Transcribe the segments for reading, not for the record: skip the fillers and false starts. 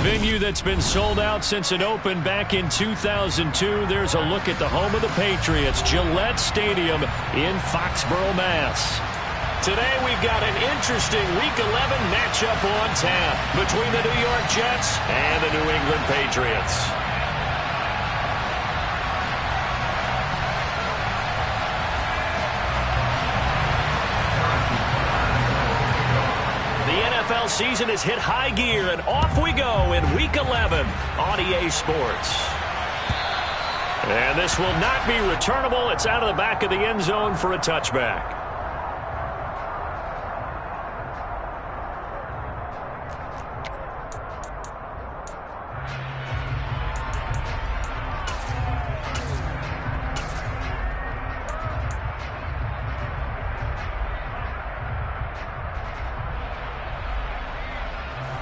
venue that's been sold out since it opened back in 2002. There's a look at the home of the Patriots, Gillette Stadium in Foxborough, Mass. Today we've got an interesting Week 11 matchup on tap between the New York Jets and the New England Patriots. NFL season has hit high gear, and off we go in Week 11 on EA Sports. And this will not be returnable. It's out of the back of the end zone for a touchback.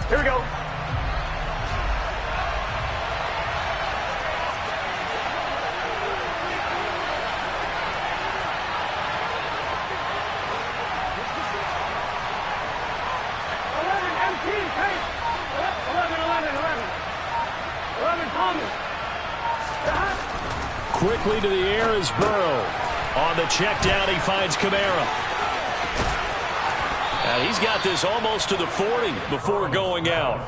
Here we go. Quickly to the air is Burrow. On the check down, he finds Kamara. And he's got this almost to the 40 before going out.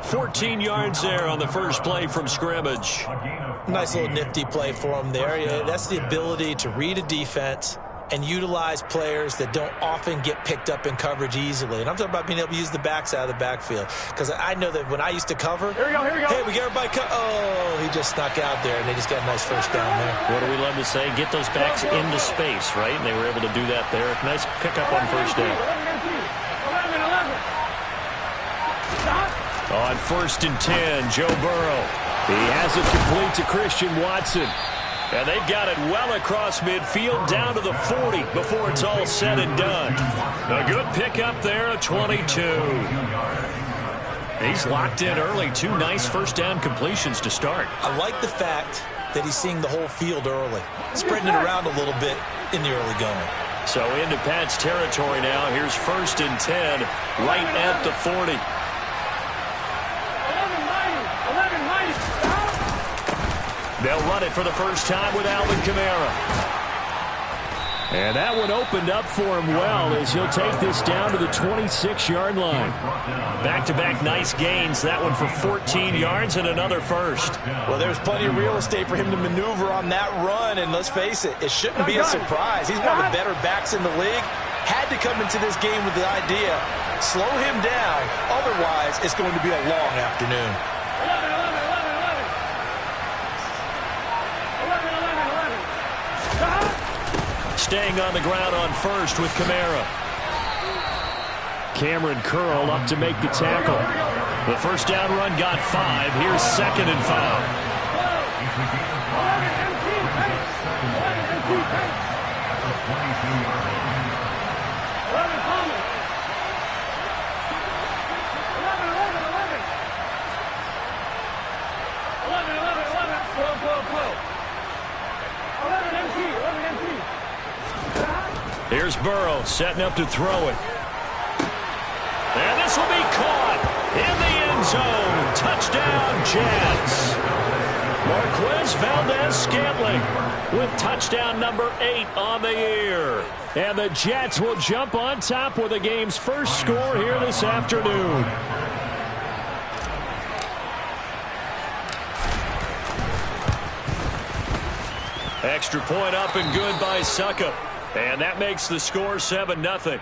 14 yards there on the first play from scrimmage. Nice little nifty play for him there. Yeah, that's the ability to read a defense and utilize players that don't often get picked up in coverage easily. And I'm talking about being able to use the backs out of the backfield. Because I know that when I used to cover, here we go. Hey, we get everybody oh, he just snuck out there, and they just got a nice first down there. What do we love to say? Get those backs into space, right? And they were able to do that there. Nice pickup on first down. On 1st and 10, Joe Burrow. He has it complete to Christian Watson. And they've got it well across midfield down to the 40 before it's all said and done. A good pickup there, a 22. He's locked in early. 2 nice first down completions to start. I like the fact that he's seeing the whole field early, spreading it around a little bit in the early going. So into Pat's territory now. Here's 1st and 10 right at the 40. They'll run it for the first time with Alvin Kamara. And that one opened up for him well as he'll take this down to the 26-yard line. Back-to-back nice gains. That one for 14 yards and another first. Well, there's plenty of real estate for him to maneuver on that run. And let's face it, it shouldn't be a surprise. He's one of the better backs in the league. Had to come into this game with the idea, slow him down. Otherwise, it's going to be a long afternoon. Staying on the ground on first with Kamara. Cameron Curl up to make the tackle. The first down run got 5. Here's 2nd and 5. Here's Burrow setting up to throw it. And this will be caught in the end zone. Touchdown, Jets. Marquez Valdez-Scantling with touchdown number 8 on the year. And the Jets will jump on top with the game's first score here this afternoon. Extra point up and good by Suckup. And that makes the score 7-0.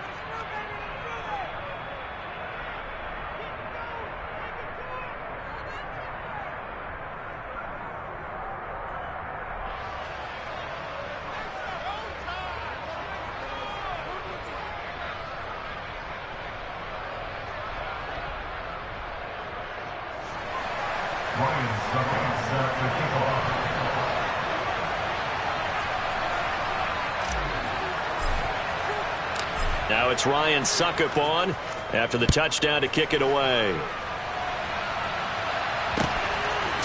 Now it's Ryan Suckup on after the touchdown to kick it away.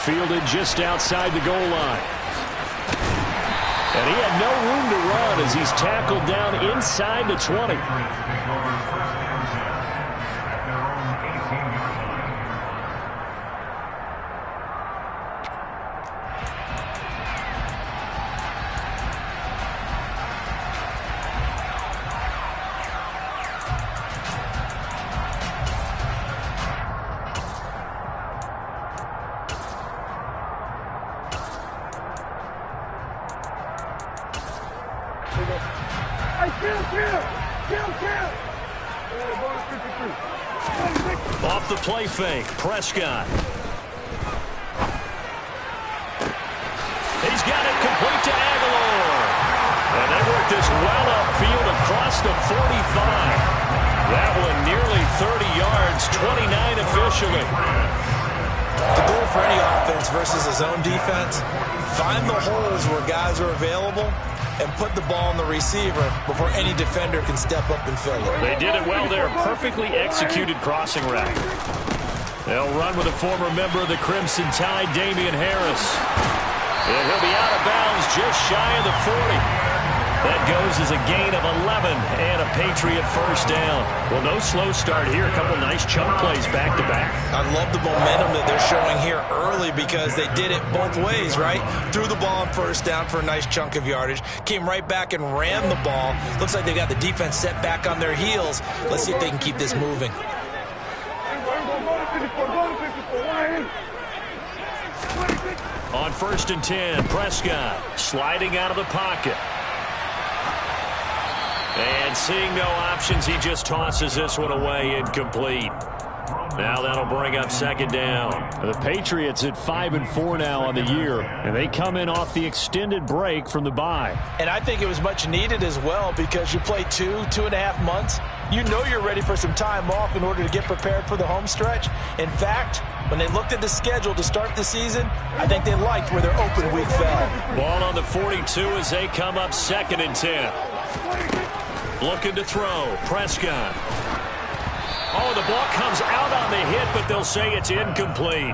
Fielded just outside the goal line. And he had no room to run as he's tackled down inside the 20. Off the play fake, Prescott. He's got it complete to Aguilar. And they work this well upfield across the 45. That one nearly 30 yards, 29 officially. The goal for any offense versus his own defense, find the holes where guys are available and put the ball on the receiver before any defender can step up and fill it. They did it well there. Perfectly executed crossing route. They'll run with a former member of the Crimson Tide, Damian Harris. And he'll be out of bounds just shy of the 40. That goes as a gain of 11 and a Patriot first down. Well, no slow start here. A couple nice chunk plays back-to-back. I love the momentum that they're showing here early because they did it both ways, right? Threw the ball on first down for a nice chunk of yardage. Came right back and ran the ball. Looks like they got the defense set back on their heels. Let's see if they can keep this moving. On 1st and 10, Prescott sliding out of the pocket. And seeing no options, he just tosses this one away, incomplete. Now that'll bring up 2nd down. The Patriots at 5-4 now on the year, and they come in off the extended break from the bye. And I think it was much needed as well because you play 2.5 months. You know you're ready for some time off in order to get prepared for the home stretch. In fact, when they looked at the schedule to start the season, I think they liked where their open week fell. Ball on the 42 as they come up 2nd and 10. Looking to throw. Prescott. Oh, the ball comes out on the hit, but they'll say it's incomplete.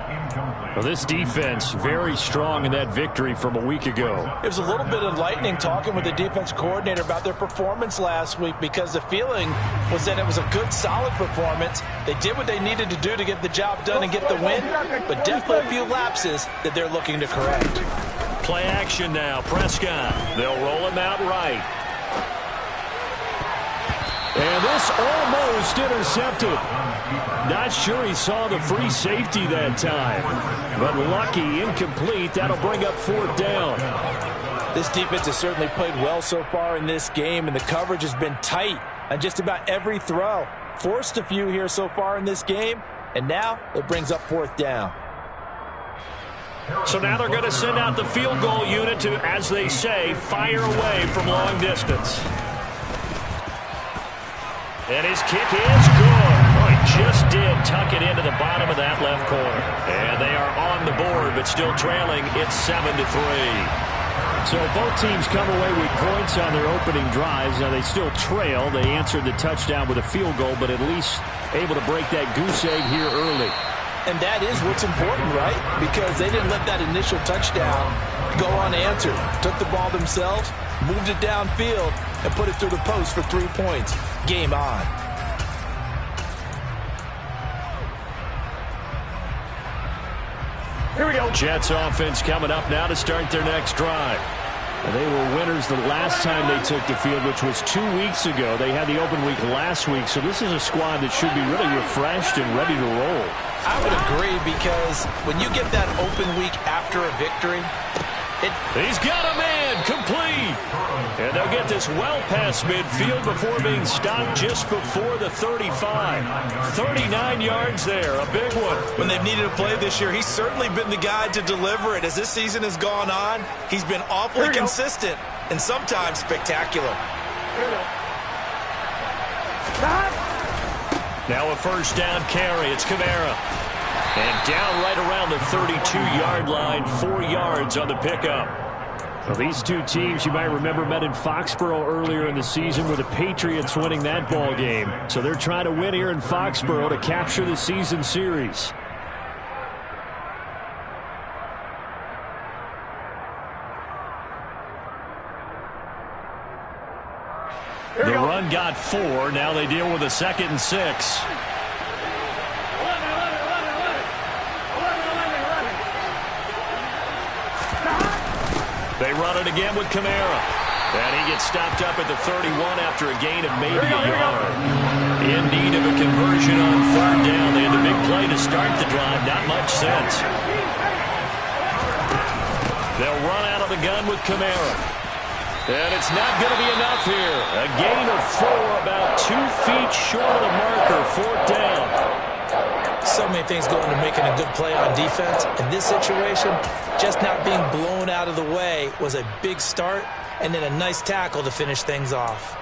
Well, this defense very strong in that victory from a week ago. It was a little bit enlightening talking with the defense coordinator about their performance last week because the feeling was that it was a good, solid performance. They did what they needed to do to get the job done and get the win, but definitely a few lapses that they're looking to correct. Play action now. Prescott. They'll roll him out right. And this almost intercepted. Not sure he saw the free safety that time. But lucky, incomplete. That'll bring up 4th down. This defense has certainly played well so far in this game, and the coverage has been tight on just about every throw. Forced a few here so far in this game, and now it brings up 4th down. So now they're going to send out the field goal unit to, as they say, fire away from long distance. And his kick is good. Oh, he just did tuck it into the bottom of that left corner. And they are on the board, but still trailing. It's 7-3. So both teams come away with points on their opening drives. Now they still trail. They answered the touchdown with a field goal, but at least able to break that goose egg here early. And that is what's important, right? Because they didn't let that initial touchdown go unanswered. Took the ball themselves, moved it downfield, and put it through the post for 3 points. Game on. Here we go. Jets offense coming up now to start their next drive. They were winners the last time they took the field, which was 2 weeks ago. They had the open week last week, so this is a squad that should be really refreshed and ready to roll. I would agree because when you get that open week after a victory, he's got a man complete. And they'll get this well past midfield before being stopped just before the 35. 39 yards there, a big one. When they've needed a play this year, he's certainly been the guy to deliver it. As this season has gone on, he's been awfully consistent and sometimes spectacular. Now a first down carry. It's Kamara. And down right around the 32-yard line, 4 yards on the pickup. Well, these two teams, you might remember, met in Foxborough earlier in the season with the Patriots winning that ball game. So they're trying to win here in Foxborough to capture the season series. The run got 4. Now they deal with a 2nd and 6. They run it again with Kamara. And he gets stopped up at the 31 after a gain of maybe a yard. In need of a conversion on 3rd down. They had the big play to start the drive. Not much sense. They'll run out of the gun with Kamara. And it's not going to be enough here. A gain of 4, about 2 feet short of the marker, 4th down. So many things go into making a good play on defense. In this situation, just not being blown out of the way was a big start, and then a nice tackle to finish things off.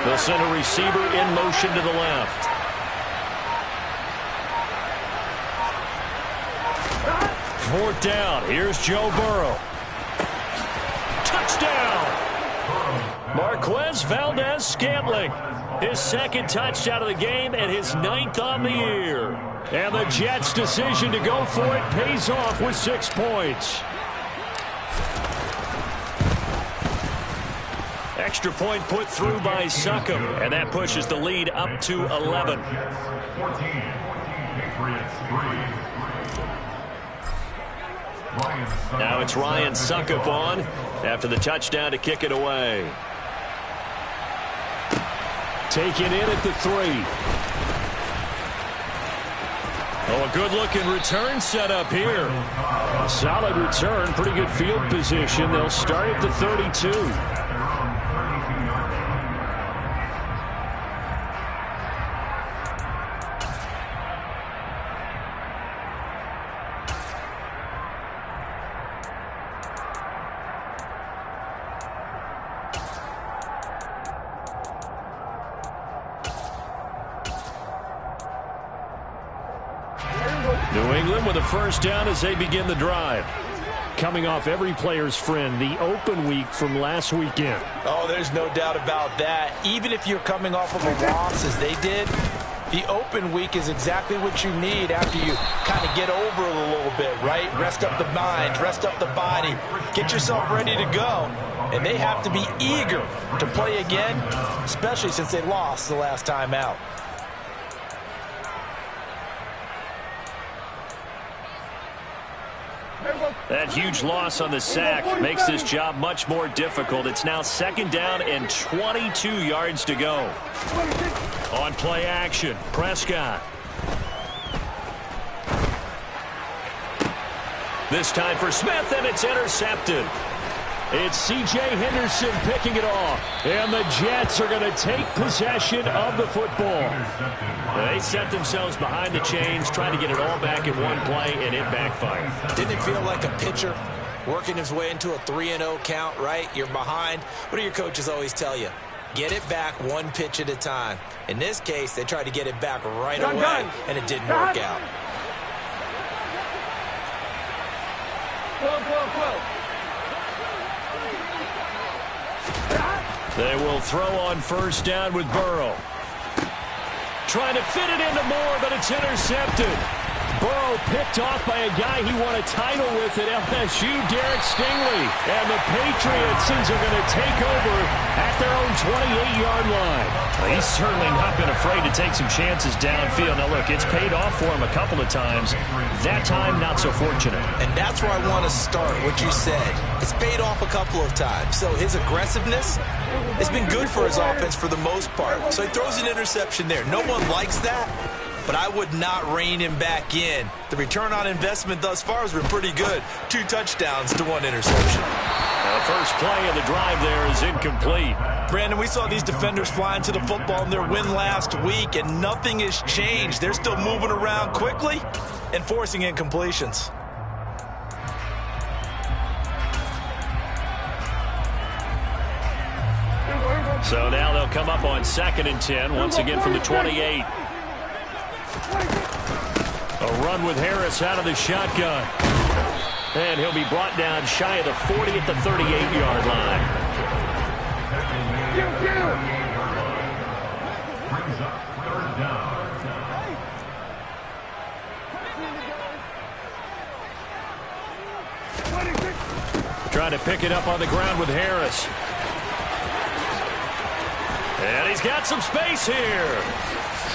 They'll send a receiver in motion to the left. Fourth down. Here's Joe Burrow. Touchdown! Marquez Valdez-Scantling. His 2nd touchdown of the game and his 9th on the year. And the Jets' decision to go for it pays off with 6 points. Extra point put through by Succop, and that pushes the lead up to 11. Now it's Ryan Succop on after the touchdown to kick it away. Taken in at the 3. Oh, a good-looking return set up here. Solid return, pretty good field position. They'll start at the 32. New England with a first down as they begin the drive. Coming off every player's friend, the open week from last weekend. Oh, there's no doubt about that. Even if you're coming off of a loss as they did, the open week is exactly what you need after you kind of get over it a little bit, right? Rest up the mind, rest up the body, get yourself ready to go. And they have to be eager to play again, especially since they lost the last time out. That huge loss on the sack makes this job much more difficult. It's now 2nd down and 22 yards to go. On play action, Prescott. This time for Smith, and it's intercepted. It's C.J. Henderson picking it off. And the Jets are going to take possession of the football. They set themselves behind the chains, trying to get it all back in one play, and it backfired. Didn't it feel like a pitcher working his way into a 3-0 count, right? You're behind. What do your coaches always tell you? Get it back one pitch at a time. In this case, they tried to get it back right away, and it didn't work out. They will throw on first down with Burrow. Trying to fit it into Moore, but it's intercepted. Burrow picked off by a guy he won a title with at LSU, Derek Stingley. And the Patriots are going to take over at their own 28-yard line. Well, he's certainly not been afraid to take some chances downfield. Now, look, it's paid off for him a couple of times. That time, not so fortunate. And that's where I want to start, what you said. It's paid off a couple of times. So his aggressiveness has been good for his offense for the most part. So he throws an interception there. No one likes that, but I would not rein him back in. The return on investment thus far has been pretty good. 2 touchdowns to 1 interception. The first play of the drive there is incomplete. Brandon, we saw these defenders flying to the football in their win last week, and nothing has changed. They're still moving around quickly and forcing incompletions. So now they'll come up on 2nd and 10, once again from the 28. A run with Harris out of the shotgun. And he'll be brought down shy of the 40 at the 38-yard line. Trying to pick it up on the ground with Harris. And he's got some space here.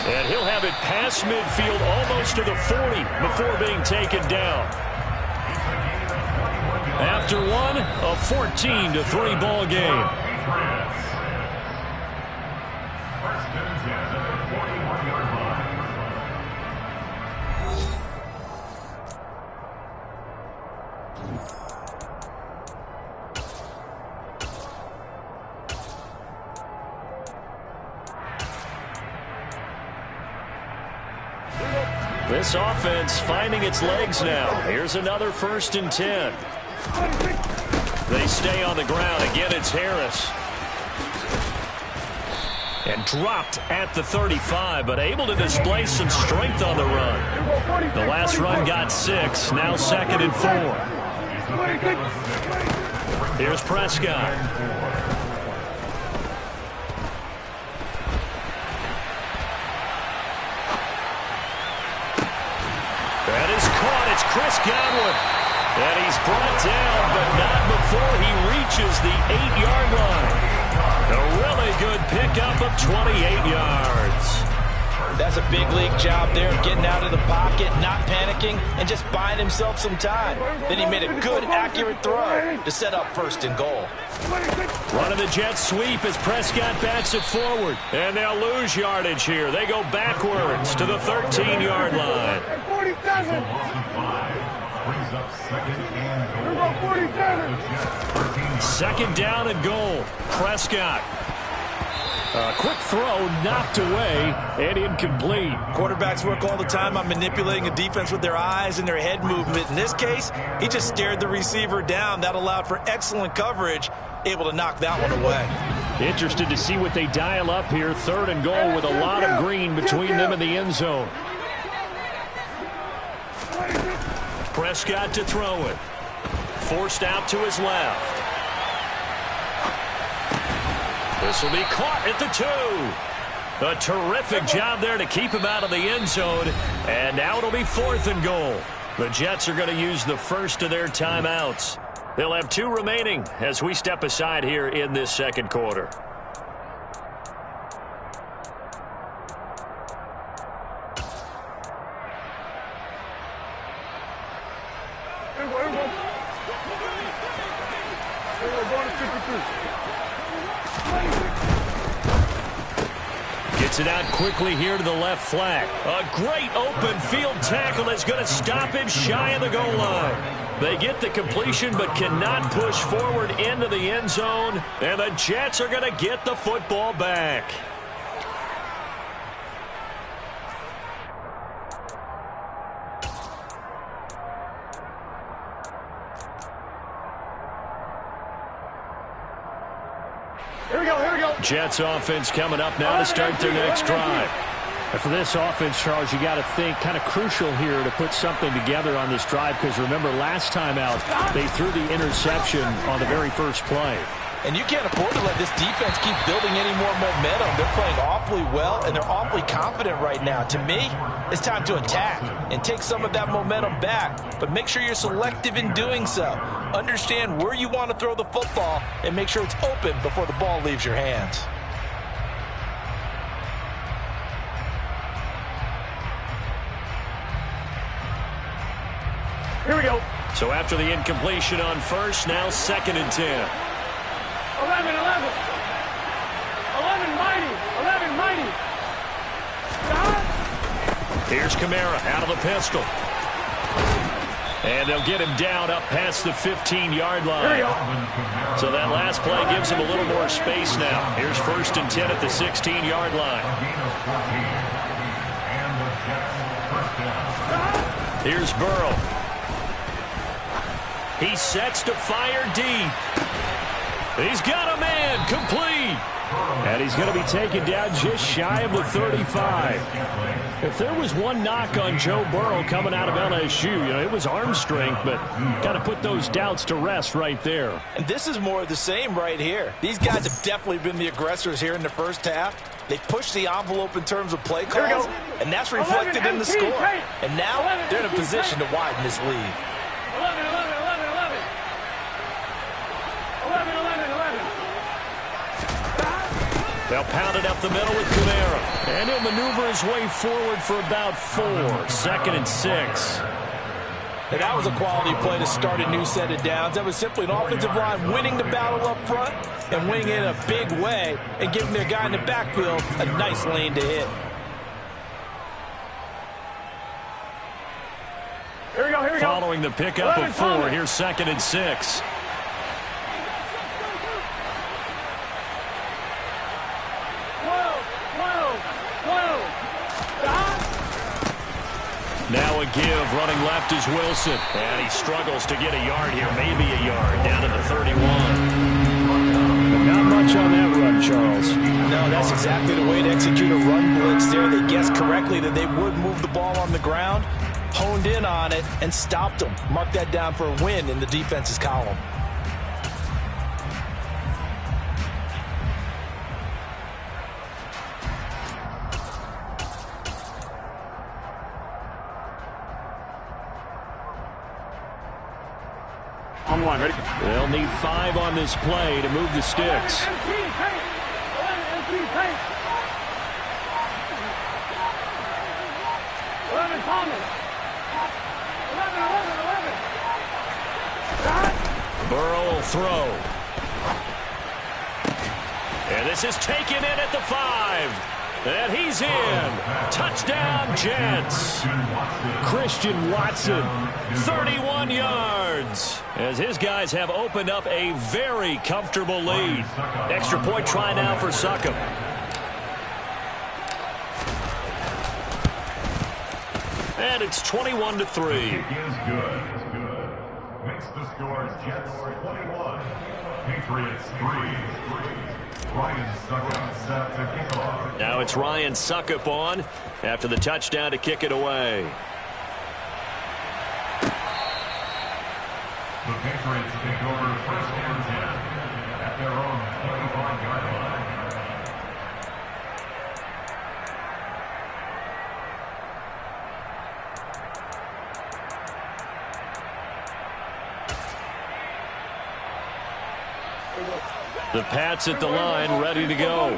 And he'll have it past midfield almost to the 40 before being taken down. After one, a 14-3 ball game. This offense finding its legs now. Here's another 1st and 10. They stay on the ground. Again, it's Harris. And dropped at the 35, but able to display some strength on the run. The last run got 6, now 2nd and 4. Here's Prescott. That is caught. It's Chris Godwin. And he's brought down, but not before he reaches the 8-yard line. A really good pickup of 28 yards. That's a big league job there, getting out of the pocket, not panicking, and just buying himself some time. Then he made a good, accurate throw to set up 1st and goal. Running the jet sweep as Prescott bats it forward. And they'll lose yardage here. They go backwards to the 13-yard line. 47. 2nd down and goal. Prescott. A quick throw knocked away and incomplete. Quarterbacks work all the time on manipulating a defense with their eyes and their head movement. In this case, he just stared the receiver down. That allowed for excellent coverage, able to knock that one away. Interested to see what they dial up here. 3rd and goal with a lot of green between them and the end zone. Prescott to throw it. Forced out to his left. This will be caught at the 2. A terrific job there to keep him out of the end zone. And now it'll be 4th and goal. The Jets are going to use the 1st of their timeouts. They'll have 2 remaining as we step aside here in this 2nd quarter. Gets it out quickly here to the left flank. A great open field tackle that's going to stop him shy of the goal line. They get the completion but cannot push forward into the end zone. And the Jets are going to get the football back. Here we go, here we go. Jets offense coming up now to start their next drive. And for this offense, Charles, you got to think kind of crucial here to put something together on this drive, because remember last time out they threw the interception on the very first play. And you can't afford to let this defense keep building any more momentum. They're playing awfully well, and they're awfully confident right now. To me, it's time to attack and take some of that momentum back. But make sure you're selective in doing so. Understand where you want to throw the football and make sure it's open before the ball leaves your hands. Here we go. So after the incompletion on 1st, now 2nd and 10. 11, 11. 11 mighty. 11 mighty. Here's Kamara out of the pistol. And they'll get him down up past the 15-yard line. So that last play gives him a little more space now. Here's 1st and 10 at the 16-yard line. Here's Burrow. He sets to fire deep. He's got a man, complete. And he's going to be taken down just shy of the 35. If there was one knock on Joe Burrow coming out of LSU, it was arm strength, but got to put those doubts to rest right there. And this is more of the same right here. These guys have definitely been the aggressors here in the first half. They pushed the envelope in terms of play calls, and that's reflected in the score. And now they're in a position to widen this lead. 11, 11, 11, 11. 11, 11, 11. They'll pound it up the middle with Kamara. And he'll maneuver his way forward for about 4. 2nd and 6. And that was a quality play to start a new set of downs. That was simply an offensive line winning the battle up front and winning it in a big way and giving their guy in the backfield a nice lane to hit. Here we go, here we go. Following the pickup of 4, here's 2nd and 6. Now a give, running left is Wilson. And he struggles to get a yard here, maybe a yard, down to the 31. Not much on that run, Charles. No, that's exactly the way to execute a run blitz there. They guessed correctly that they would move the ball on the ground, honed in on it, and stopped them. Mark that down for a win in the defense's column. On one, ready? They'll need 5 on this play to move the sticks. Burrow will throw. And this is taken in at the 5. And he's in. Touchdown, Jets. Christian Watson, 31 yards. As his guys have opened up a very comfortable lead. Extra point try now for Succop. And it's 21-3. Is good. Makes the score Jets 21. Patriots 3. Ryan Succop set to kick off. Now it's Ryan Succop on after the touchdown to kick it away. The Patriots take over 1st and 10 at their own 25-yard line. The Pats at the line, ready to go.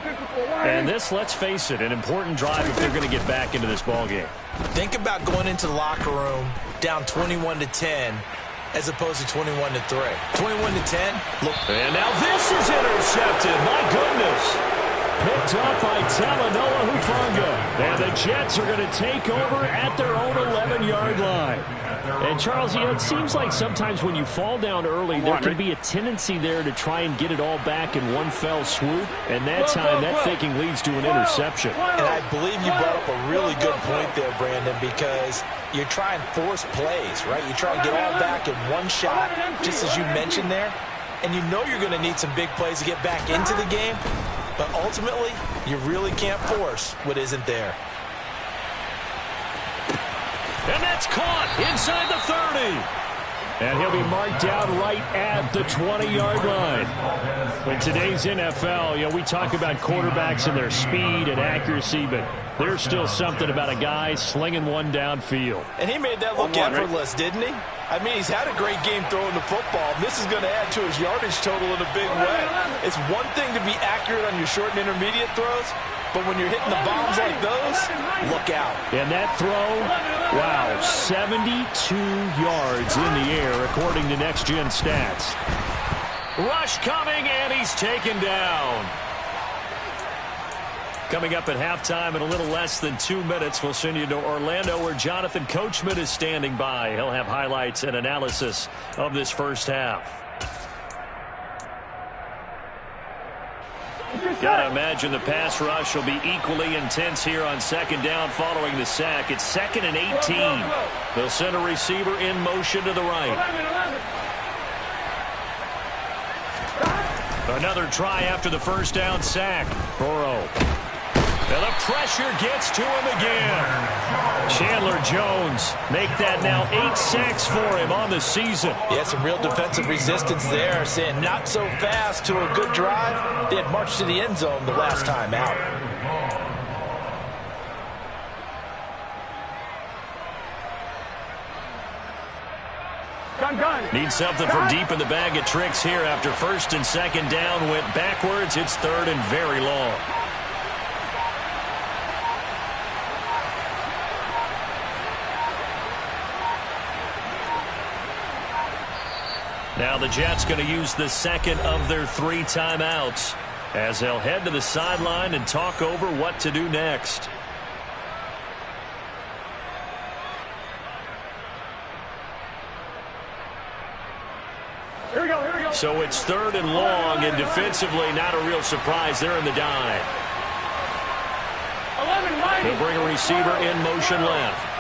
And this, let's face it, an important drive if they're going to get back into this ballgame. Think about going into the locker room down 21-10 as opposed to 21-3. 21-10, look. And now this is intercepted. My goodness. Picked up by Talanoa Hufanga. And the Jets are going to take over at their own 11-yard line. And, Charles, you know, it seems like sometimes when you fall down early, there can be a tendency there to try and get it all back in one fell swoop. And that time, that thinking leads to an interception. And I believe you brought up a really good point there, Brandon, because you're trying to force plays, right? You try and get all back in one shot, just as you mentioned there. And you know you're going to need some big plays to get back into the game. But ultimately, you really can't force what isn't there. And that's caught inside the 30. And he'll be marked down right at the 20-yard line. In today's NFL, you know, we talk about quarterbacks and their speed and accuracy, but there's still something about a guy slinging one downfield. And he made that look effortless, didn't he? I mean, he's had a great game throwing the football. This is going to add to his yardage total in a big way. It's one thing to be accurate on your short and intermediate throws, but when you're hitting the bombs like those, look out. And that throw, wow, 72 yards in the air, according to Next Gen Stats. Rush coming, and he's taken down. Coming up at halftime in a little less than 2 minutes, we'll send you to Orlando where Jonathan Coachman is standing by. He'll have highlights and analysis of this first half. Gotta imagine the pass rush will be equally intense here on second down following the sack. It's 2nd and 18. They'll send a receiver in motion to the right. Another try after the first down sack. Burrow. And the pressure gets to him again. Chandler Jones make that now 8 sacks for him on the season. He had some real defensive resistance there, saying not so fast to a good drive. They had marched to the end zone the last time out. Need something from deep in the bag of tricks here after 1st and 2nd down went backwards. It's 3rd and very long. Now the Jets going to use the second of their 3 timeouts as they'll head to the sideline and talk over what to do next. Here we go, here we go. So it's 3rd and long, and defensively not a real surprise. They're in the dive. 11, Mike. He'll bring a receiver in motion left.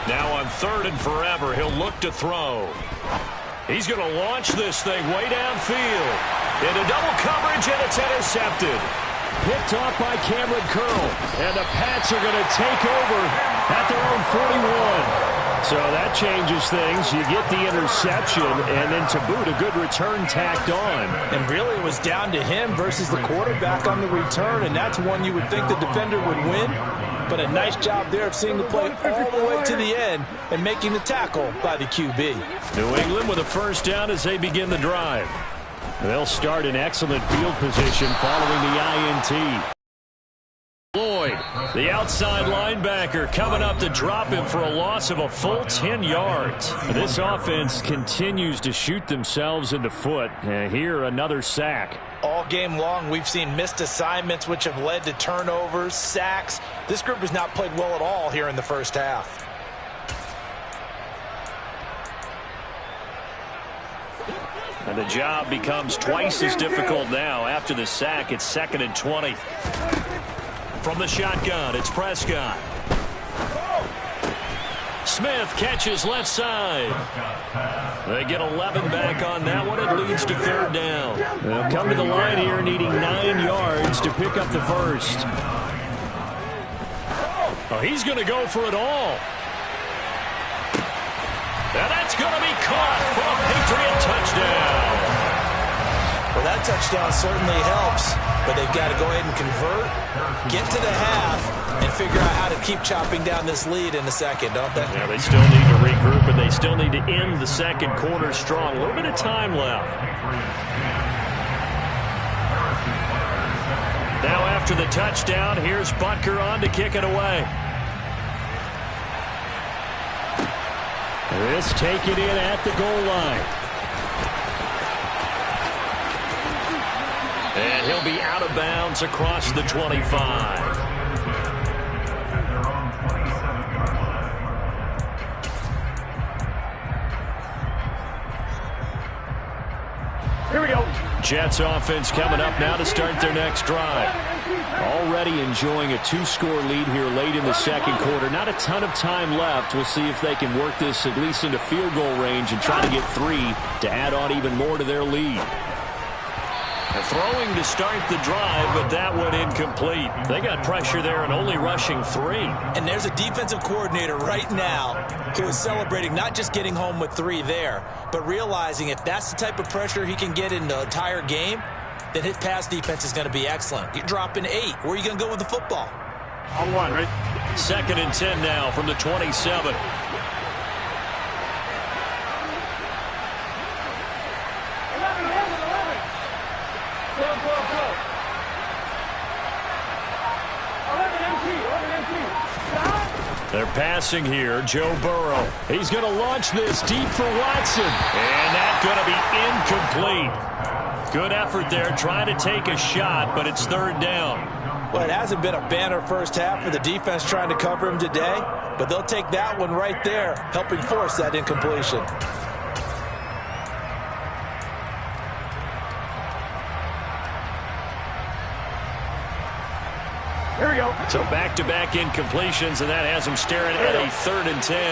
Now on 3rd and forever, he'll look to throw. He's going to launch this thing way downfield. Into double coverage, and it's intercepted. Picked off by Cameron Curl. And the Pats are going to take over at their own 41. So that changes things. You get the interception, and then to boot, a good return tacked on. And really, it was down to him versus the quarterback on the return, and that's one you would think the defender would win. But a nice job there of seeing the play all the way to the end and making the tackle by the QB. New England with a first down as they begin the drive. They'll start in excellent field position following the INT. Lloyd, the outside linebacker, coming up to drop him for a loss of a full 10 yards. This offense continues to shoot themselves in the foot. And here, another sack. All game long, we've seen missed assignments, which have led to turnovers, sacks. This group has not played well at all here in the first half. And the job becomes twice as difficult now. After the sack, it's 2nd and 20. From the shotgun, it's Prescott. Smith catches left side. They get 11 back on that one. It leads to 3rd down. They'll come to the line here needing 9 yards to pick up the first. Oh, he's going to go for it all. And that's going to be caught for a Patriot touchdown. Well, that touchdown certainly helps, but they've got to go ahead and convert, get to the half, and figure out how to keep chopping down this lead in the second, don't they? Yeah, they still need to regroup, and they still need to end the second quarter strong. A little bit of time left. Now after the touchdown, here's Butker on to kick it away. This taken in at the goal line. And he'll be out of bounds across the 25. Here we go. Jets offense coming up now to start their next drive. Already enjoying a 2-score lead here late in the second quarter. Not a ton of time left. We'll see if they can work this at least into field goal range and try to get 3 to add on even more to their lead. Throwing to start the drive, but that one incomplete. They got pressure there and only rushing 3. And there's a defensive coordinator right now who is celebrating not just getting home with 3 there, but realizing if that's the type of pressure he can get in the entire game, then his pass defense is going to be excellent. You're dropping 8. Where are you going to go with the football? On 1, right? 2nd and 10 now from the 27. They're passing here. Joe Burrow. He's going to launch this deep for Watson. And that's going to be incomplete. Good effort there trying to take a shot, but it's 3rd down. Well, it hasn't been a banner first half for the defense trying to cover him today, but they'll take that one right there, helping force that incompletion. Here we go. So back-to-back incompletions, and that has them staring at a 3rd and 10. 11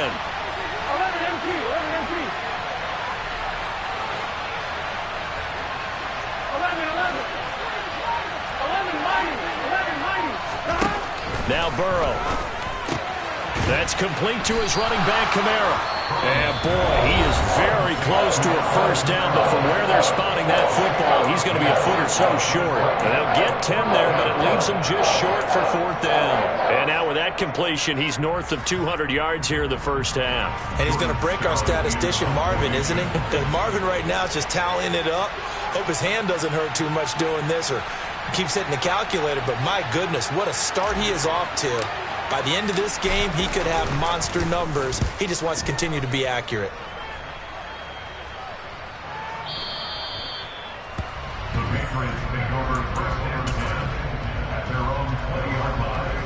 MT, 11 MT. 11 mighty. Now Burrow. That's complete to his running back, Kamara. And, boy, he is very close to a first down, but from where they're spotting that football, he's going to be a foot or so short. They'll get 10 there, but it leaves him just short for 4th down. And now with that completion, he's north of 200 yards here in the first half. And he's going to break our statistician, Marvin, isn't he? Because Marvin right now is just tallying it up. Hope his hand doesn't hurt too much doing this or keeps hitting the calculator, but my goodness, what a start he is off to. By the end of this game, he could have monster numbers. He just wants to continue to be accurate. The Patriots take over first and 10 at their own 20-yard line.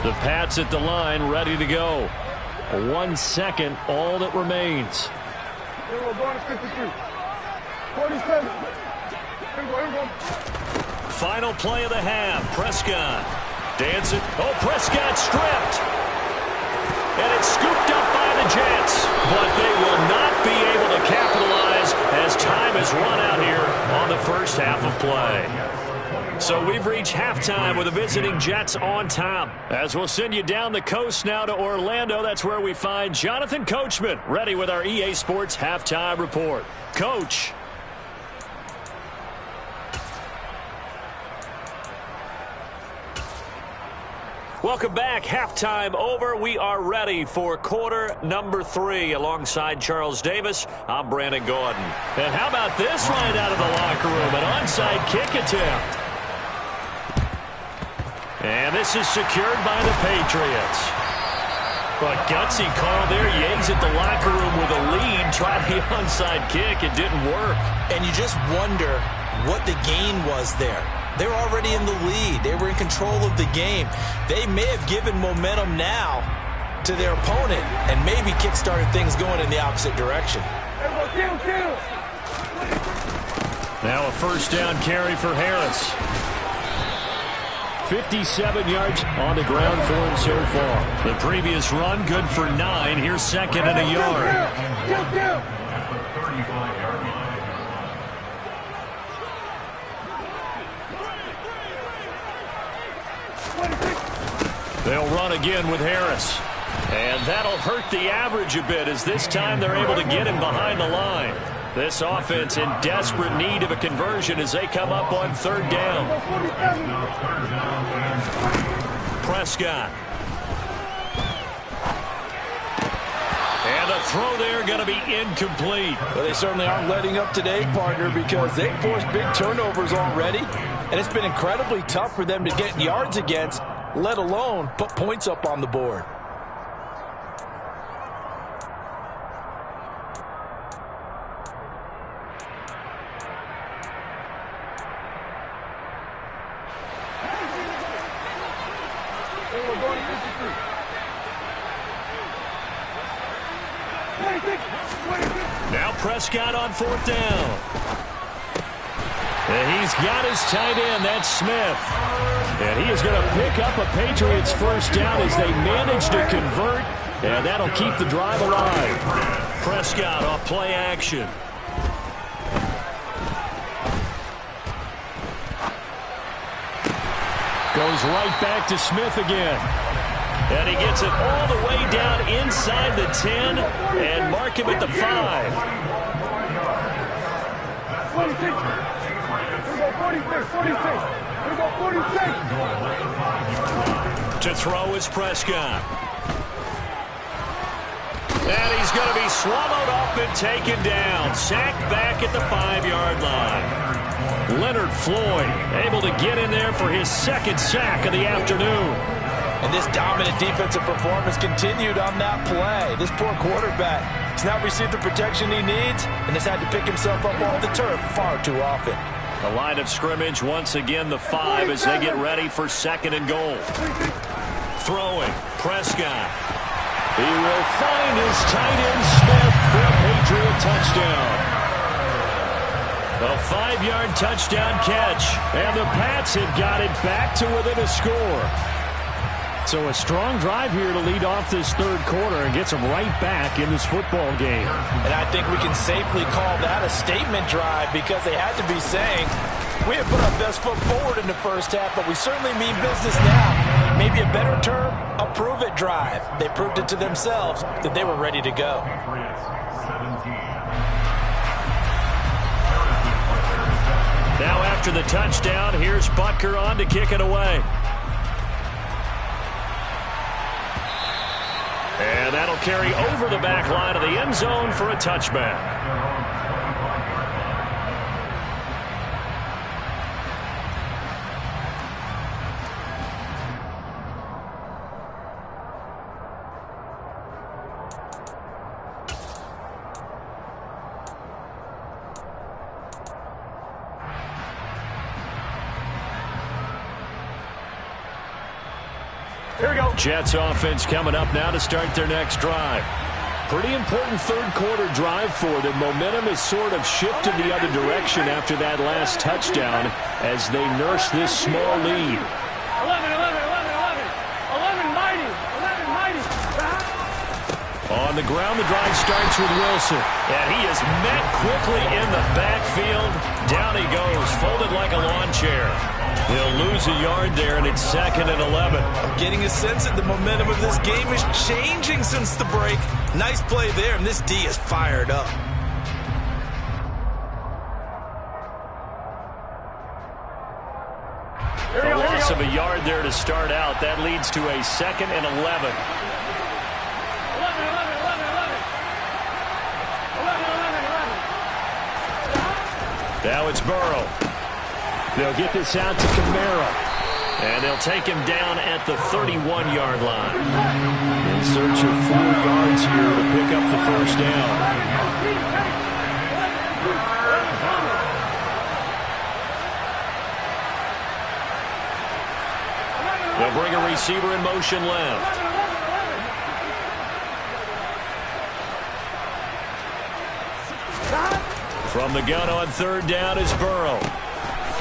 The Pats at the line, ready to go. 1 second, all that remains. Here we go, going to 52. 47. Here we go. Final play of the half. Prescott dancing. Oh, Prescott stripped. And it's scooped up by the Jets. But they will not be able to capitalize as time has run out here on the first half of play. So we've reached halftime with the visiting Jets on top. As we'll send you down the coast now to Orlando, that's where we find Jonathan Coachman, ready with our EA Sports halftime report. Coach. Welcome back. Halftime over. We are ready for quarter number 3. Alongside Charles Davis, I'm Brandon Gordon. And how about this right out of the locker room? An onside kick attempt. And this is secured by the Patriots. But gutsy call there. Yates at the locker room with a lead. Tried the onside kick. It didn't work. And you just wonder what the gain was there. They're already in the lead. They were in control of the game. They may have given momentum now to their opponent and maybe kick-started things going in the opposite direction. Now a first down carry for Harris. 57 yards on the ground for him so far. The previous run good for 9. Here's second and a yard. At the 35-yard line. They'll run again with Harris. And that'll hurt the average a bit as this time they're able to get him behind the line. This offense in desperate need of a conversion as they come up on third down. Prescott. And the throw there going to be incomplete. Well, they certainly aren't letting up today, partner, because they forced big turnovers already. And it's been incredibly tough for them to get yards against, let alone put points up on the board. Now Prescott on fourth down. And he's got his tight end. That's Smith. And he is going to pick up a Patriots first down as they manage to convert. And that'll keep the drive alive. Prescott off play action. Goes right back to Smith again. And he gets it all the way down inside the 10 and mark him at the 5. 46. To throw is Prescott. And he's going to be swallowed up and taken down. Sacked back at the 5-yard line. Leonard Floyd able to get in there for his second sack of the afternoon. And this dominant defensive performance continued on that play. This poor quarterback has not received the protection he needs and has had to pick himself up off the turf far too often. The line of scrimmage once again the 5 as they get ready for second and goal. Throwing, Prescott. He will find his tight end Smith for a Patriot touchdown. A 5-yard touchdown catch. And the Pats have got it back to within a score. So a strong drive here to lead off this third quarter and gets them right back in this football game. And I think we can safely call that a statement drive because they had to be saying, we have put our best foot forward in the first half, but we certainly mean business now. Maybe a better term, a prove-it drive. They proved it to themselves that they were ready to go. Now after the touchdown, here's Butker on to kick it away. And that'll carry over the back line of the end zone for a touchback. Here we go. Jets offense coming up now to start their next drive. Pretty important third-quarter drive for them. Momentum has sort of shifted the other direction after that last touchdown as they nurse this small lead. 11 mighty. On the ground, the drive starts with Wilson. And he is met quickly in the backfield. Down he goes, folded like a lawn chair. He'll lose a yard there, and it's 2nd and 11. I'm getting a sense that the momentum of this game is changing since the break. Nice play there, and this D is fired up. A loss of a yard there to start out. That leads to a 2nd and 11. Now it's Burrow. They'll get this out to Kamara. And they'll take him down at the 31-yard line. In search of 4 yards here to pick up the first down. They'll bring a receiver in motion left. From the gun on 3rd down is Burrow.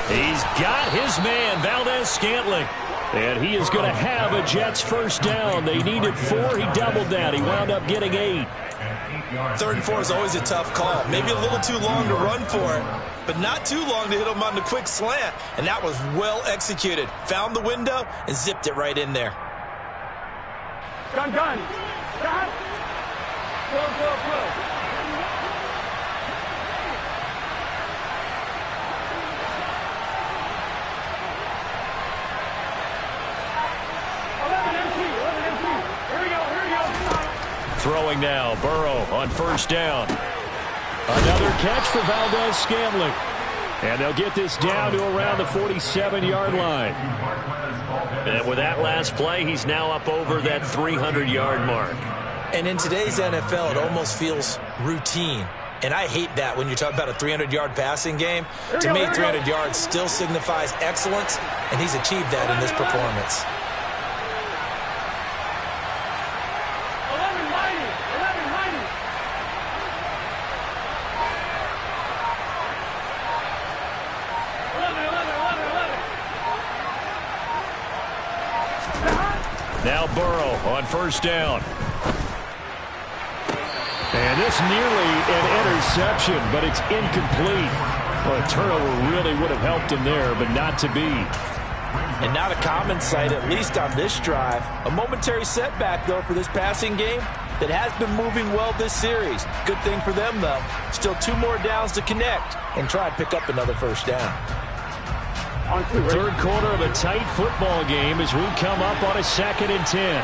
He's got his man, Valdez-Scantling. And he is going to have a Jets first down. They needed 4. He doubled that. He wound up getting 8. 3rd and 4 is always a tough call. Maybe a little too long to run for it, but not too long to hit him on the quick slant. And that was well executed. Found the window and zipped it right in there. Gun. Stop. Go. Throwing now, Burrow on 1st down. Another catch for Valdez-Scantling. And they'll get this down to around the 47-yard line. And with that last play, he's now up over that 300-yard mark. And in today's NFL, it almost feels routine. And I hate that when you talk about a 300-yard passing game. To me, 300 yards still signifies excellence, and he's achieved that in this performance. Now Burrow on 1st down. And this nearly an interception, but it's incomplete. Well, a turnover really would have helped him there, but not to be. And not a common sight, at least on this drive. A momentary setback, though, for this passing game that has been moving well this series. Good thing for them, though. Still 2 more downs to connect and try and pick up another first down. 3rd quarter of a tight football game as we come up on a 2nd and 10.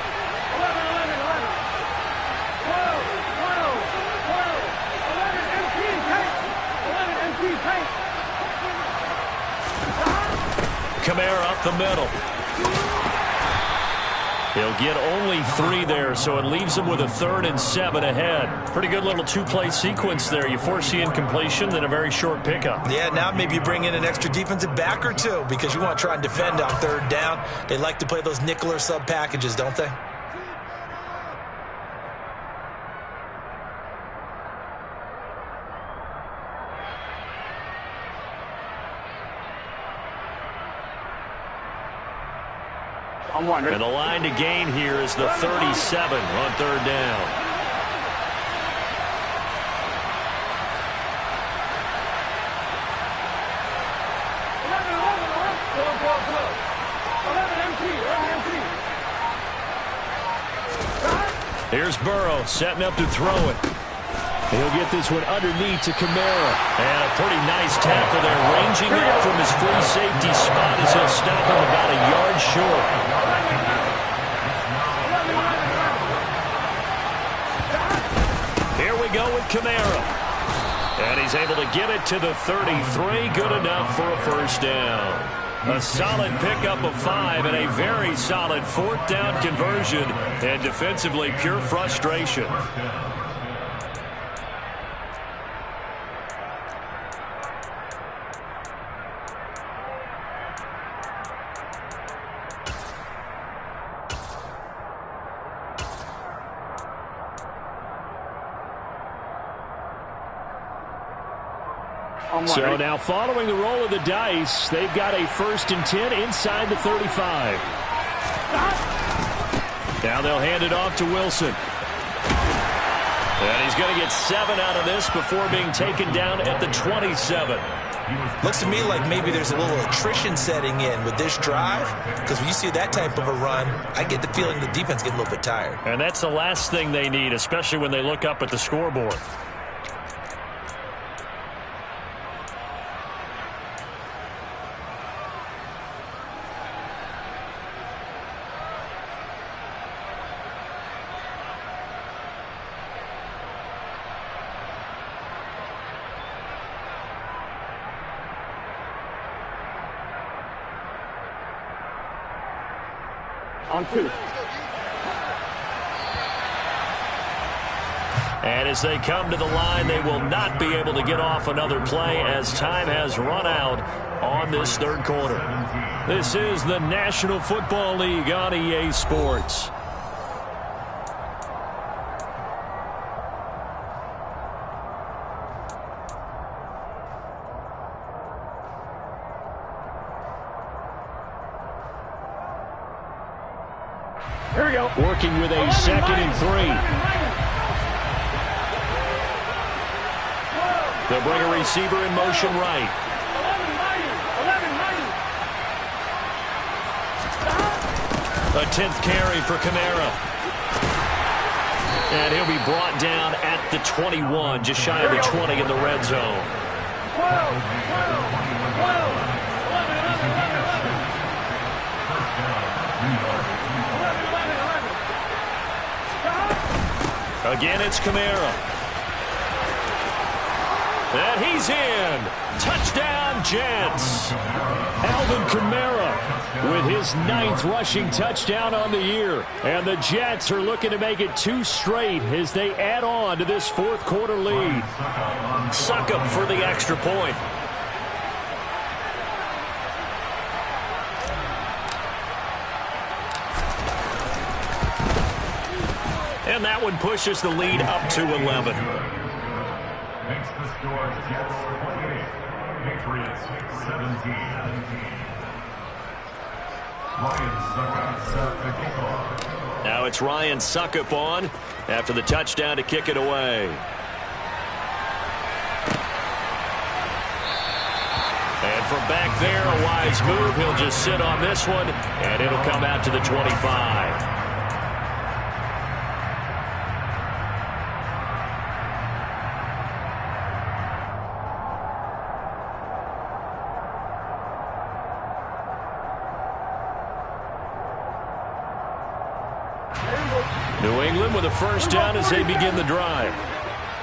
Kamara up the middle. He'll get only 3 there, so it leaves him with a 3rd and 7 ahead. Pretty good little 2-play sequence there. You force the incompletion, then a very short pickup. Yeah, now maybe you bring in an extra defensive back or 2 because you want to try and defend on 3rd down. They like to play those nickel or sub packages, don't they? And the line to gain here is the 37 on 3rd down. Here's Burrow setting up to throw it. He'll get this one underneath to Kamara. And a pretty nice tackle there, ranging up from his free safety spot as he'll stop him about a yard short. Here we go with Kamara. And he's able to get it to the 33. Good enough for a first down. A solid pickup of 5 and a very solid 4th down conversion. And defensively, pure frustration. So now following the roll of the dice, they've got a 1st and 10 inside the 35. Now they'll hand it off to Wilson. And he's going to get 7 out of this before being taken down at the 27. Looks to me like maybe there's a little attrition setting in with this drive, because when you see that type of a run, I get the feeling the defense getting a little bit tired. And that's the last thing they need, especially when they look up at the scoreboard. On 2. And as they come to the line, they will not be able to get off another play as time has run out on this 3rd quarter. This is the National Football League on EA Sports. Here we go. Working with a 2nd and 3. They'll bring a receiver in motion right. A 10th carry for Kamara. And he'll be brought down at the 21, just shy of the 20 in the red zone. 12. Again, it's Kamara. And he's in. Touchdown, Jets. Alvin Kamara with his 9th rushing touchdown on the year. And the Jets are looking to make it 2 straight as they add on to this 4th quarter lead. Succop for the extra point. And that one pushes the lead up to 11. Makes the score Jets 28, Patriots 17. Ryan Succop set to kick off. Now it's Ryan Succop on after the touchdown to kick it away. And from back there, a wise move. He'll just sit on this one, and it'll come out to the 25. New England with a 1st down as they begin the drive.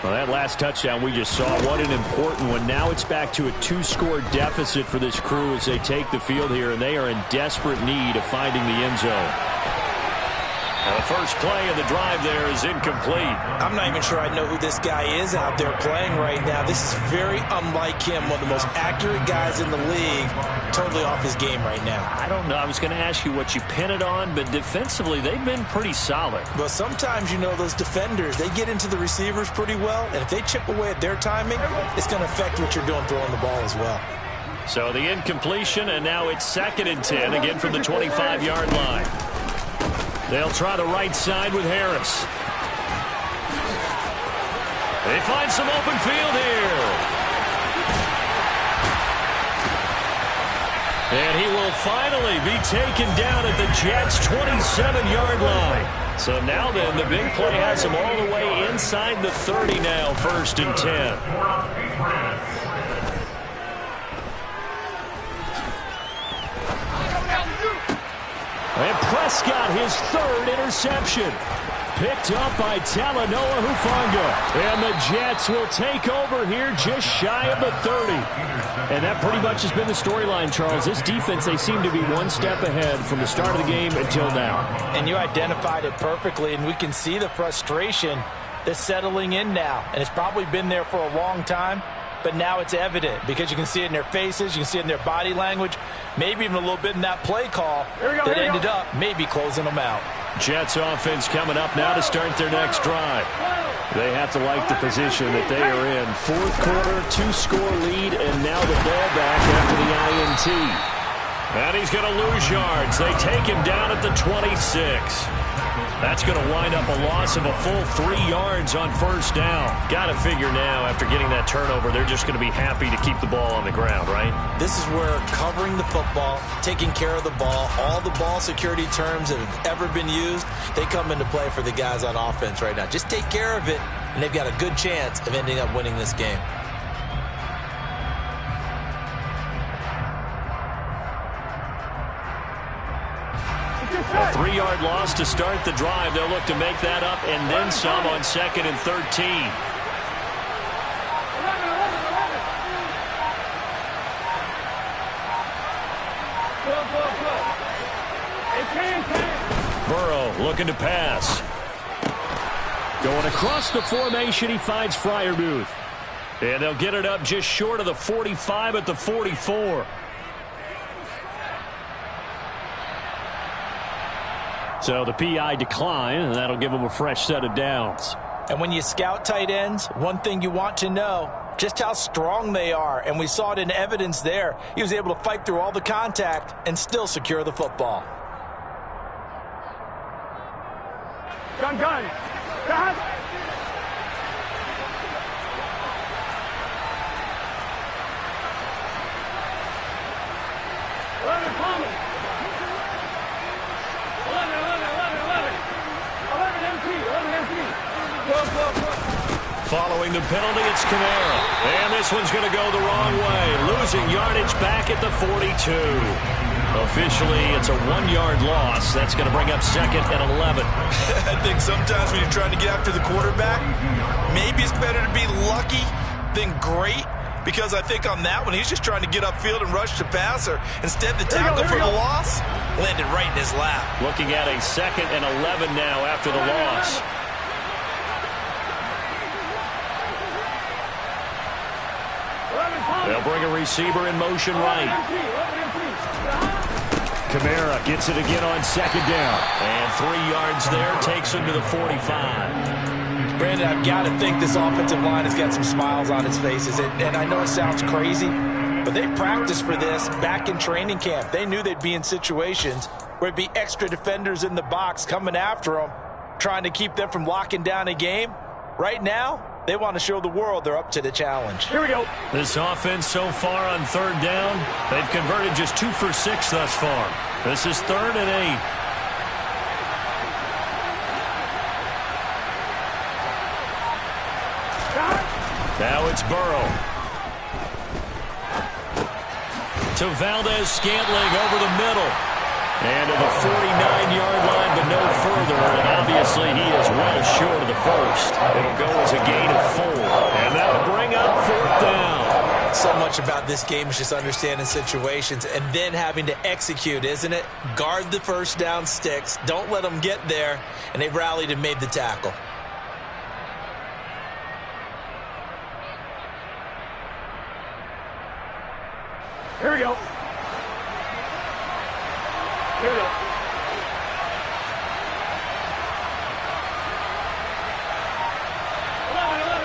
Well, that last touchdown we just saw, what an important one. Now it's back to a 2-score deficit for this crew as they take the field here, and they are in desperate need of finding the end zone. Now the first play of the drive there is incomplete. I'm not even sure I know who this guy is out there playing right now. This is very unlike him, one of the most accurate guys in the league, totally off his game right now. I don't know. I was going to ask you what you pin it on, but defensively they've been pretty solid. But sometimes, you know, those defenders, they get into the receivers pretty well, and if they chip away at their timing, it's going to affect what you're doing throwing the ball as well. So the incompletion, and now it's 2nd and 10, again from the 25-yard line. They'll try the right side with Harris. They find some open field here. And he will finally be taken down at the Jets' 27-yard line. So now then, the big play has him all the way inside the 30 now, 1st and 10. And Prescott, his 3rd interception. Picked up by Talanoa Hufanga. And the Jets will take over here just shy of the 30. And that pretty much has been the storyline, Charles. This defense, they seem to be 1 step ahead from the start of the game until now. And you identified it perfectly, and we can see the frustration that's settling in now. And it's probably been there for a long time, but now it's evident because you can see it in their faces, you can see it in their body language, maybe even a little bit in that play call that ended up maybe closing them out. Jets offense coming up now to start their next drive. They have to like the position that they are in. Fourth quarter, 2-score lead, and now the ball back after the INT. And he's going to lose yards. They take him down at the 26. That's going to wind up a loss of a full 3 yards on first down. Got to figure now, after getting that turnover, they're just going to be happy to keep the ball on the ground, right? This is where covering the football, taking care of the ball, all the ball security terms that have ever been used, they come into play for the guys on offense right now. Just take care of it, and they've got a good chance of ending up winning this game. A 3-yard loss to start the drive. They'll look to make that up and then some on 2nd and 13. Burrow looking to pass. Going across the formation, he finds Freiermuth. And they'll get it up just short of the 45 at the 44. So the PI decline, and that'll give them a fresh set of downs. And when you scout tight ends, one thing you want to know, just how strong they are. And we saw it in evidence there. He was able to fight through all the contact and still secure the football. Gun. Following the penalty, it's Kamara. And this one's going to go the wrong way. Losing yardage back at the 42. Officially, it's a 1-yard loss. That's going to bring up 2nd and 11. I think sometimes when you're trying to get after the quarterback, maybe it's better to be lucky than great. Because I think on that one, he's just trying to get upfield and rush the passer. Instead, the tackle for the loss landed right in his lap. Looking at a 2nd and 11 now after the loss. They'll bring a receiver in motion right. Kamara gets it again on 2nd down. And 3 yards there, takes him to the 45. Brandon, I've got to think this offensive line has got some smiles on its faces. And I know it sounds crazy, but they practiced for this back in training camp. They knew they'd be in situations where it'd be extra defenders in the box coming after them, trying to keep them from locking down a game. Right now, they want to show the world they're up to the challenge. Here we go. This offense so far on 3rd down, they've converted just 2 for 6 thus far. This is 3rd and 8. Now it's Burrow. To Valdez-Scantling over the middle. And to the 49-yard line, but no further. And obviously, he is well short of the first. It'll go as a gain of 4. And that'll bring up 4th down. So much about this game is just understanding situations and then having to execute, isn't it? Guard the first down sticks. Don't let them get there. And they rallied and made the tackle. Here we go. Here we go.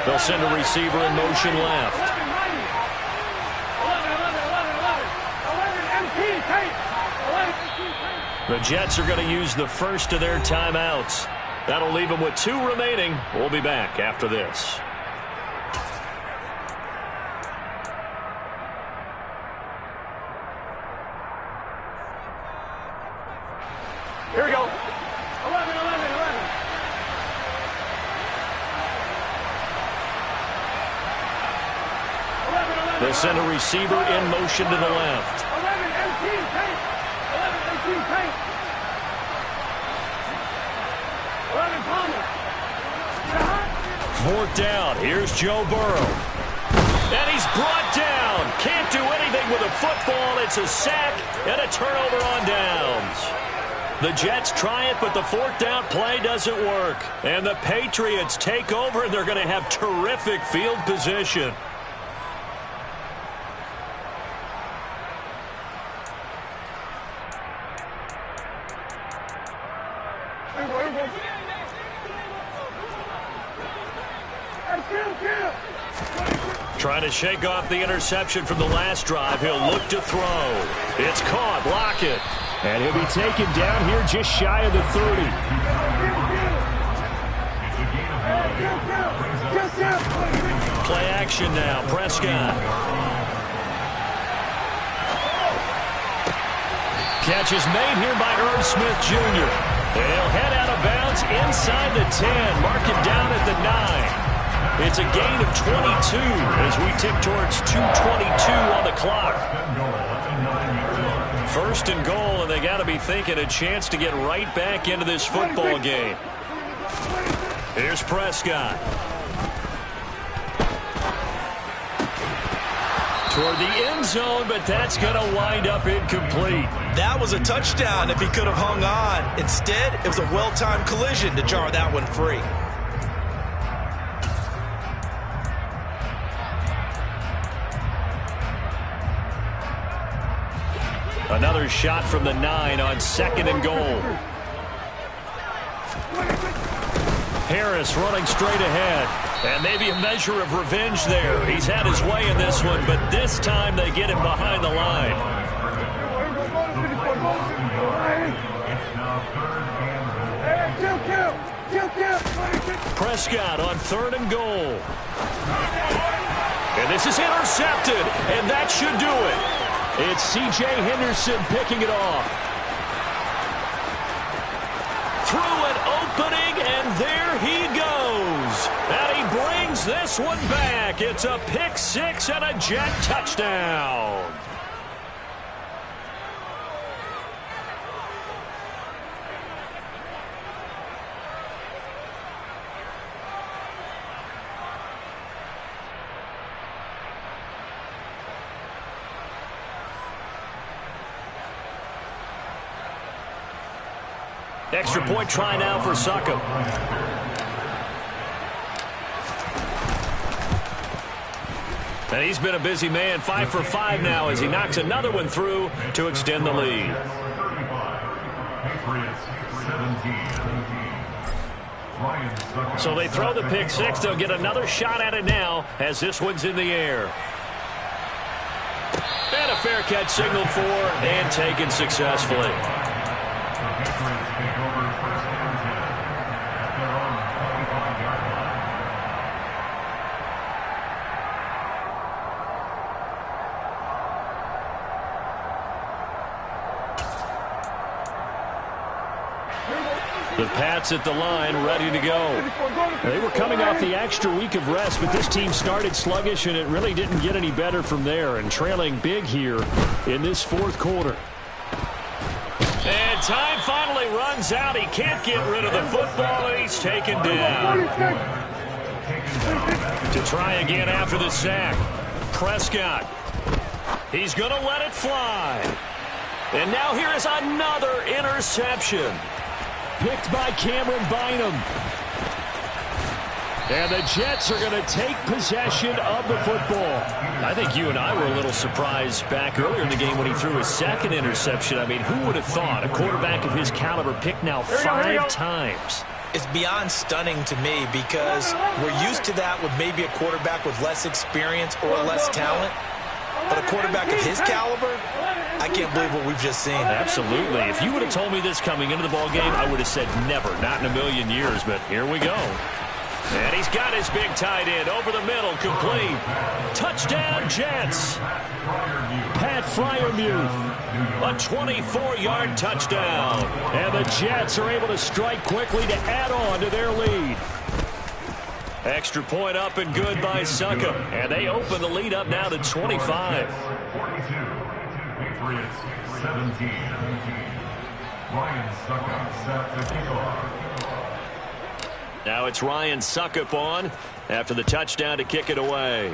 They'll send a receiver in motion left. 11, The Jets are going to use the first of their timeouts. That'll leave them with 2 remaining. We'll be back after this. Here we go. 11. They'll send a receiver in motion to the left. 11, empty, tank. 11, Palmer. 4th down. Here's Joe Burrow. And he's brought down. Can't do anything with a football. It's a sack and a turnover on downs. The Jets try it, but the 4th down play doesn't work. And the Patriots take over, and they're going to have terrific field position. Trying to shake off the interception from the last drive. He'll look to throw. It's caught. Block it. And he'll be taken down here just shy of the 30. Play action now. Prescott. Catch is made here by Irv Smith Jr. They'll head out of bounds inside the 10. Mark it down at the 9. It's a gain of 22 as we tick towards 2:22 on the clock. First and goal, and they got to be thinking a chance to get right back into this football game. Here's Prescott. Toward the end zone, but that's going to wind up incomplete. That was a touchdown if he could have hung on. Instead, it was a well-timed collision to jar that one free. Another shot from the 9 on 2nd and goal. Harris running straight ahead. And maybe a measure of revenge there. He's had his way in this one, but this time they get him behind the line. Prescott on 3rd and goal. And this is intercepted, and that should do it. It's C.J. Henderson picking it off. Through an opening, and there he goes. And he brings this one back. It's a pick 6 and a Jet touchdown. Extra point try now for Succop. And he's been a busy man, 5 for 5 now as he knocks another one through to extend the lead. So they throw the pick 6. They'll get another shot at it now as this one's in the air. And a fair catch signaled for and taken successfully. The Pats at the line, ready to go. They were coming off the extra week of rest, but this team started sluggish, and it really didn't get any better from there, and trailing big here in this 4th quarter. And time finally runs out. He can't get rid of the football, and he's taken down. To try again after the sack. Prescott. He's going to let it fly. And now here is another interception. Picked by Cameron Bynum. And the Jets are going to take possession of the football. I think you and I were a little surprised back earlier in the game when he threw his 2nd interception. I mean, who would have thought a quarterback of his caliber picked now 5 times? It's beyond stunning to me because we're used to that with maybe a quarterback with less experience or less talent. But a quarterback of his caliber, I can't believe what we've just seen. Absolutely. If you would have told me this coming into the ball game, I would have said never, not in a million years. But here we go. And he's got his big tight end over the middle, complete. Touchdown, Jets. Pat Freiermuth. A 24-yard touchdown. And the Jets are able to strike quickly to add on to their lead. Extra point up and good by Succop. And they open the lead up now to 25. 42. Patriots 17. Ryan Succop set to kick off. Now it's Ryan Succop on after the touchdown to kick it away.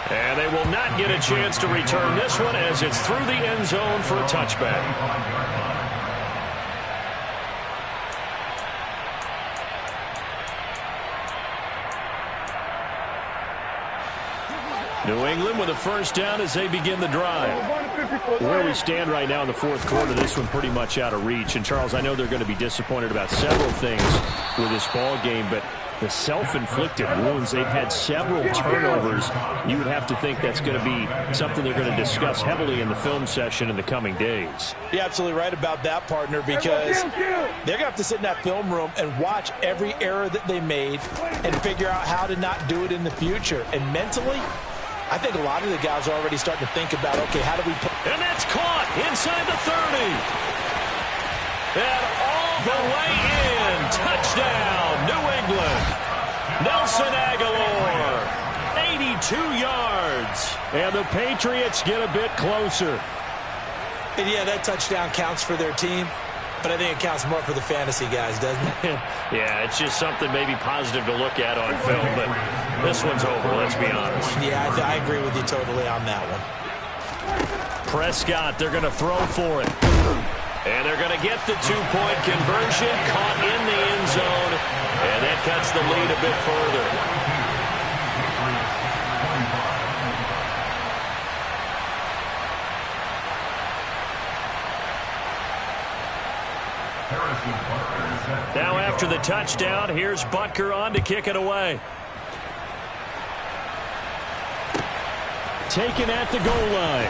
And they will not get a chance to return this one as it's through the end zone for a touchback. New England with a first down as they begin the drive. Where we stand right now in the fourth quarter, this one pretty much out of reach. And, Charles, I know they're going to be disappointed about several things with this ball game, but the self-inflicted wounds, they've had several turnovers. You would have to think that's going to be something they're going to discuss heavily in the film session in the coming days. You're absolutely right about that, partner, because they're going to have to sit in that film room and watch every error that they made and figure out how to not do it in the future. And mentally, I think a lot of the guys are already starting to think about, okay, how do we put... And that's caught inside the 30. And all the way in. Touchdown, New England. Nelson Aguilar, 82 yards. And the Patriots get a bit closer. And, yeah, that touchdown counts for their team, but I think it counts more for the fantasy guys, doesn't it? Yeah, it's just something maybe positive to look at on film, but this one's over, let's be honest. Yeah, I agree with you totally on that one. Prescott, they're going to throw for it. And they're going to get the two-point conversion, caught in the end zone, and that cuts the lead a bit further. Now after the touchdown, here's Butker on to kick it away. Taken at the goal line.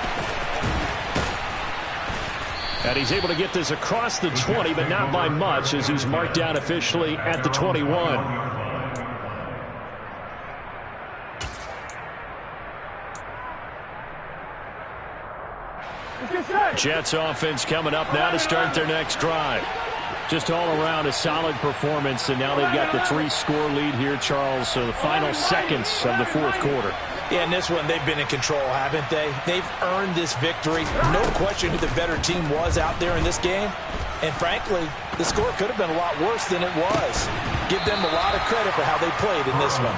And he's able to get this across the 20, but not by much, as he's marked down officially at the 21. Jets offense coming up now to start their next drive. Just all around a solid performance, and now they've got the 3-score lead here, Charles, so the final seconds of the fourth quarter. Yeah, in this one, they've been in control, haven't they? They've earned this victory. No question who the better team was out there in this game. And frankly, the score could have been a lot worse than it was. Give them a lot of credit for how they played in this one.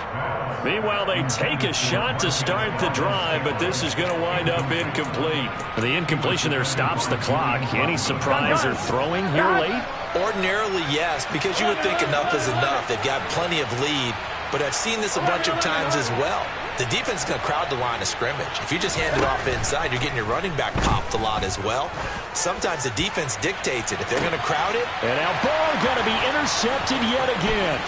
Meanwhile, they take a shot to start the drive, but this is going to wind up incomplete. The incompletion there stops the clock. Any surprise they're throwing here late? Ordinarily, yes, because you would think enough is enough. They've got plenty of lead, but I've seen this a bunch of times as well. The defense is going to crowd the line of scrimmage. If you just hand it off inside, you're getting your running back popped a lot as well. Sometimes the defense dictates it. If they're going to crowd it. And now ball going to be intercepted yet again.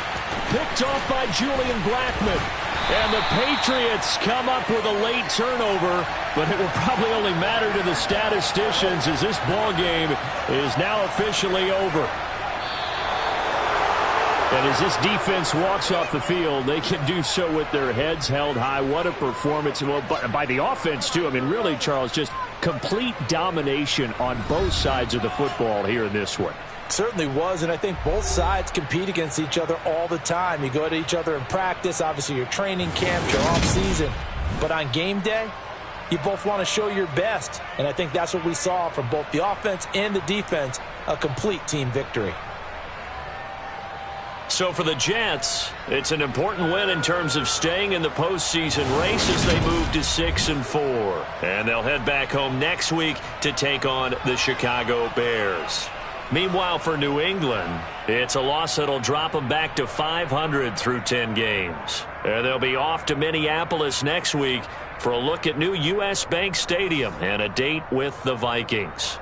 Picked off by Julian Blackmon. And the Patriots come up with a late turnover, but it will probably only matter to the statisticians as this ball game is now officially over. And as this defense walks off the field, they can do so with their heads held high. What a performance. Well, by the offense, too. I mean, really, Charles, just complete domination on both sides of the football here in this one. Certainly was, and I think both sides compete against each other all the time. You go at each other in practice, obviously your training camp, your off-season. But on game day, you both want to show your best. And I think that's what we saw from both the offense and the defense, a complete team victory. So for the Jets, it's an important win in terms of staying in the postseason race as they move to 6-4. And they'll head back home next week to take on the Chicago Bears. Meanwhile, for New England, it's a loss that'll drop them back to 500 through 10 games. And they'll be off to Minneapolis next week for a look at new U.S. Bank Stadium and a date with the Vikings.